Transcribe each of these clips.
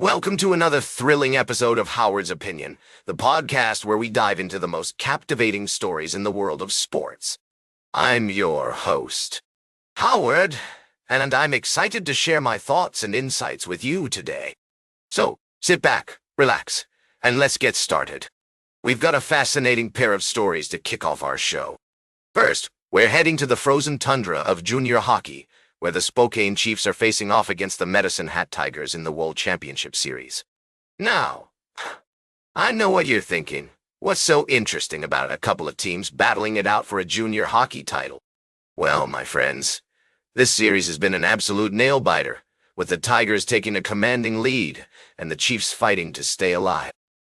Welcome to another thrilling episode of Howard's Opinion, the podcast where we dive into the most captivating stories in the world of sports. I'm your host, Howard, and I'm excited to share my thoughts and insights with you today. So, sit back, relax, and let's get started. We've got a fascinating pair of stories to kick off our show. First, we're heading to the frozen tundra of junior hockey, where the Spokane Chiefs are facing off against the Medicine Hat Tigers in the World Championship Series. Now, I know what you're thinking. What's so interesting about a couple of teams battling it out for a junior hockey title? Well, my friends, this series has been an absolute nail-biter, with the Tigers taking a commanding lead and the Chiefs fighting to stay alive.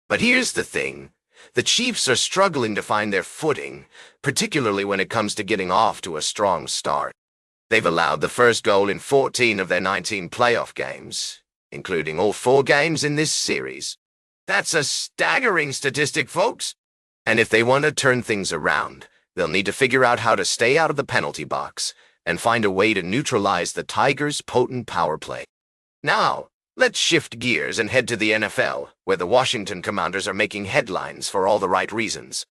But here's the thing. The Chiefs are struggling to find their footing, particularly when it comes to getting off to a strong start. They've allowed the first goal in 14 of their 19 playoff games, including all 4 games in this series. That's a staggering statistic, folks. And if they want to turn things around, they'll need to figure out how to stay out of the penalty box and find a way to neutralize the Tigers' potent power play. Now, let's shift gears and head to the NFL, where the Washington Commanders are making headlines for all the right reasons.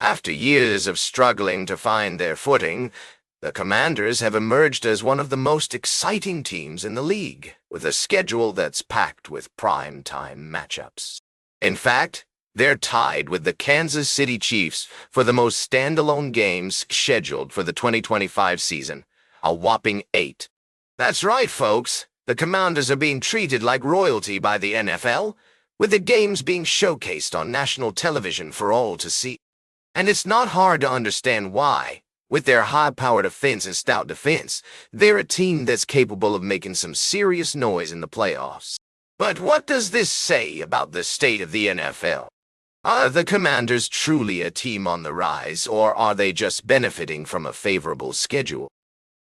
After years of struggling to find their footing, the Commanders have emerged as one of the most exciting teams in the league, with a schedule that's packed with prime-time matchups. In fact, they're tied with the Kansas City Chiefs for the most standalone games scheduled for the 2025 season, a whopping 8. That's right, folks. The Commanders are being treated like royalty by the NFL, with the games being showcased on national television for all to see. And it's not hard to understand why. With their high-powered offense and stout defense, they're a team that's capable of making some serious noise in the playoffs. But what does this say about the state of the NFL? Are the Commanders truly a team on the rise, or are they just benefiting from a favorable schedule?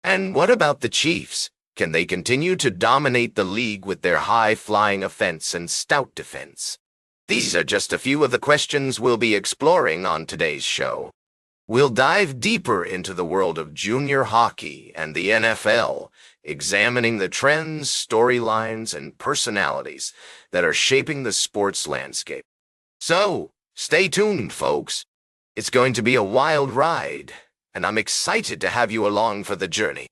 And what about the Chiefs? Can they continue to dominate the league with their high-flying offense and stout defense? These are just a few of the questions we'll be exploring on today's show. We'll dive deeper into the world of junior hockey and the NFL, examining the trends, storylines, and personalities that are shaping the sports landscape. So, stay tuned, folks. It's going to be a wild ride, and I'm excited to have you along for the journey.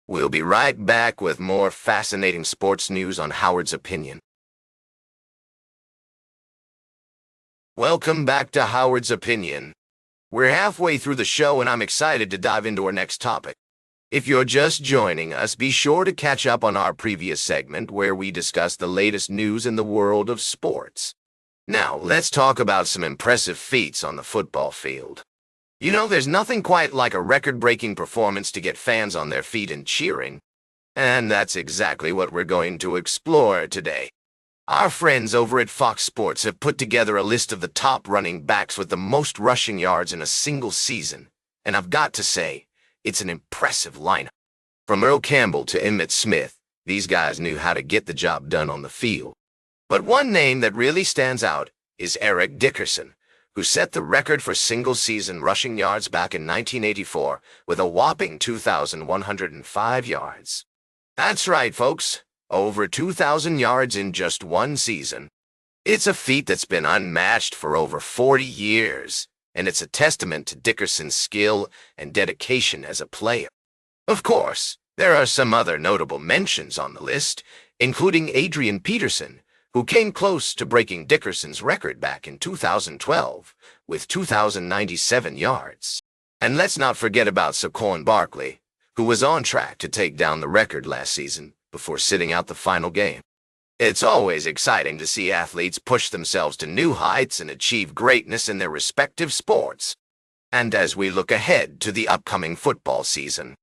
We'll be right back with more fascinating sports news on Howard's Opinion. Welcome back to Howard's Opinion. We're halfway through the show, and I'm excited to dive into our next topic. If you're just joining us, be sure to catch up on our previous segment where we discussed the latest news in the world of sports. Now, let's talk about some impressive feats on the football field. You know, there's nothing quite like a record-breaking performance to get fans on their feet and cheering. And that's exactly what we're going to explore today. Our friends over at Fox Sports have put together a list of the top running backs with the most rushing yards in a single season, and I've got to say, it's an impressive lineup. From Earl Campbell to Emmitt Smith, these guys knew how to get the job done on the field. But one name that really stands out is Eric Dickerson, who set the record for single-season rushing yards back in 1984 with a whopping 2,105 yards. That's right, folks. Over 2,000 yards in just one season. It's a feat that's been unmatched for over 40 years, and it's a testament to Dickerson's skill and dedication as a player. Of course, there are some other notable mentions on the list, including Adrian Peterson, who came close to breaking Dickerson's record back in 2012 with 2,097 yards. And let's not forget about Saquon Barkley, who was on track to take down the record last season before sitting out the final game. It's always exciting to see athletes push themselves to new heights and achieve greatness in their respective sports. And as we look ahead to the upcoming football season,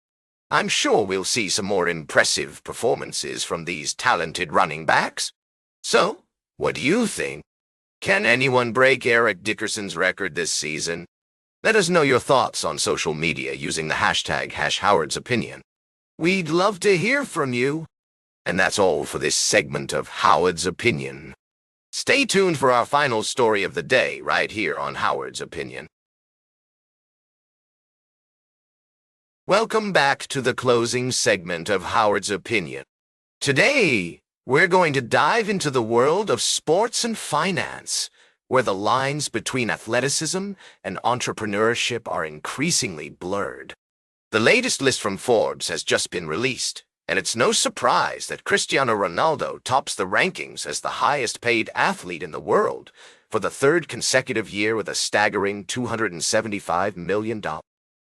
I'm sure we'll see some more impressive performances from these talented running backs. So, what do you think? Can anyone break Eric Dickerson's record this season? Let us know your thoughts on social media using the hashtag #Howard'sOpinion. We'd love to hear from you. And that's all for this segment of Howard's Opinion. Stay tuned for our final story of the day right here on Howard's Opinion. Welcome back to the closing segment of Howard's Opinion. Today, We're going to dive into the world of sports and finance, where the lines between athleticism and entrepreneurship are increasingly blurred. The latest list from Forbes has just been released, and it's no surprise that Cristiano Ronaldo tops the rankings as the highest-paid athlete in the world for the third consecutive year with a staggering $275 million.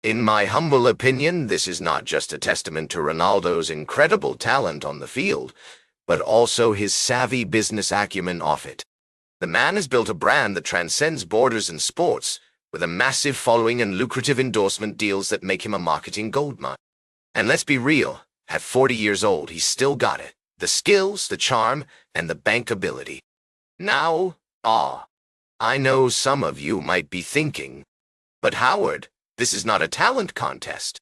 In my humble opinion, this is not just a testament to Ronaldo's incredible talent on the field, but also his savvy business acumen off it. The man has built a brand that transcends borders in sports, with a massive following and lucrative endorsement deals that make him a marketing goldmine. And let's be real, at 40 years old, he's still got it. The skills, the charm, and the bankability. Now, I know some of you might be thinking, but Howard, this is not a talent contest.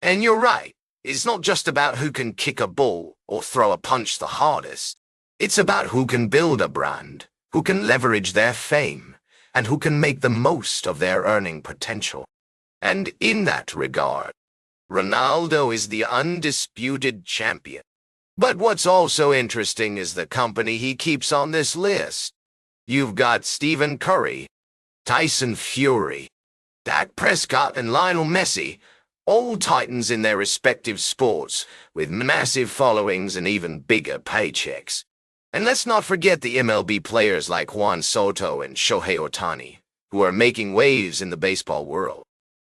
And you're right. It's not just about who can kick a ball or throw a punch the hardest. It's about who can build a brand, who can leverage their fame, and who can make the most of their earning potential. And in that regard, Ronaldo is the undisputed champion. But what's also interesting is the company he keeps on this list. You've got Stephen Curry, Tyson Fury, Dak Prescott, and Lionel Messi, all titans in their respective sports, with massive followings and even bigger paychecks. And let's not forget the MLB players like Juan Soto and Shohei Ohtani, who are making waves in the baseball world.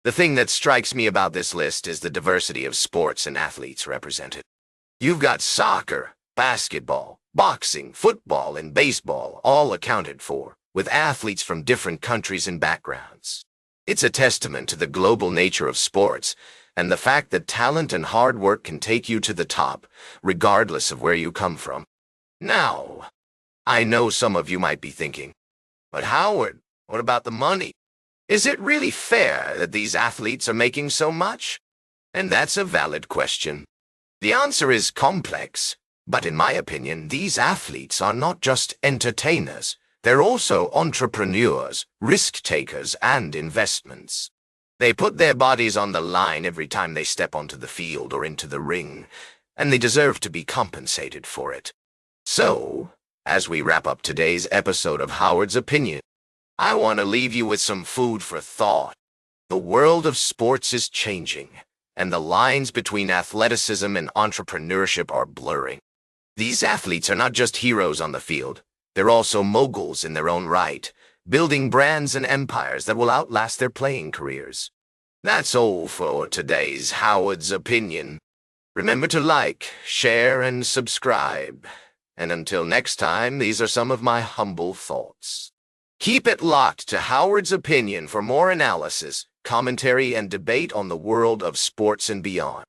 The thing that strikes me about this list is the diversity of sports and athletes represented. You've got soccer, basketball, boxing, football, and baseball all accounted for, with athletes from different countries and backgrounds. It's a testament to the global nature of sports and the fact that talent and hard work can take you to the top, regardless of where you come from. Now, I know some of you might be thinking, but Howard, what about the money? Is it really fair that these athletes are making so much? And that's a valid question. The answer is complex, but in my opinion, these athletes are not just entertainers. They're also entrepreneurs, risk-takers, and investments. They put their bodies on the line every time they step onto the field or into the ring, and they deserve to be compensated for it. So, as we wrap up today's episode of Howard's Opinion, I want to leave you with some food for thought. The world of sports is changing, and the lines between athleticism and entrepreneurship are blurring. These athletes are not just heroes on the field. They're also moguls in their own right, building brands and empires that will outlast their playing careers. That's all for today's Howard's Opinion. Remember to like, share, and subscribe. And until next time, these are some of my humble thoughts. Keep it locked to Howard's Opinion for more analysis, commentary, and debate on the world of sports and beyond.